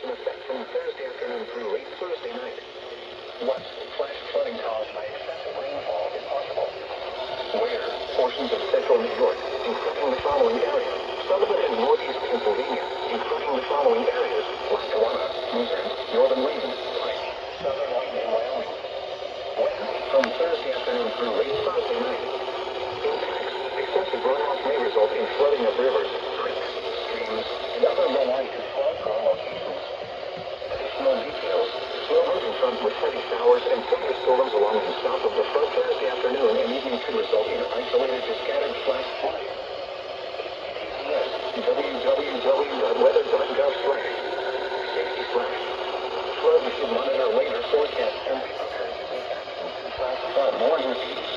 in effect from Thursday afternoon through late Thursday night. West, flash flooding caused by excessive rainfall is possible. Where? Portions of central New York, including the following areas. Southern and northeast Pennsylvania, including the following areas. Lackawanna, Luzerne, northern Wayne, Pike, southern Wayne and Wyoming. West, from Thursday afternoon through late Thursday night. Impacts. Excessive runoff may result in flooding of rivers, creeks, streams, and other low-lying flood-prone locations. Additional details. Slow-moving fronts with heavy showers and thunderstorms along and south of the front Thursday afternoon and evening could result in isolated to scattered flash flooding. EAS, www.weather.gov/safety/. Flood should monitor later forecasts and be prepared to take action. More repeats.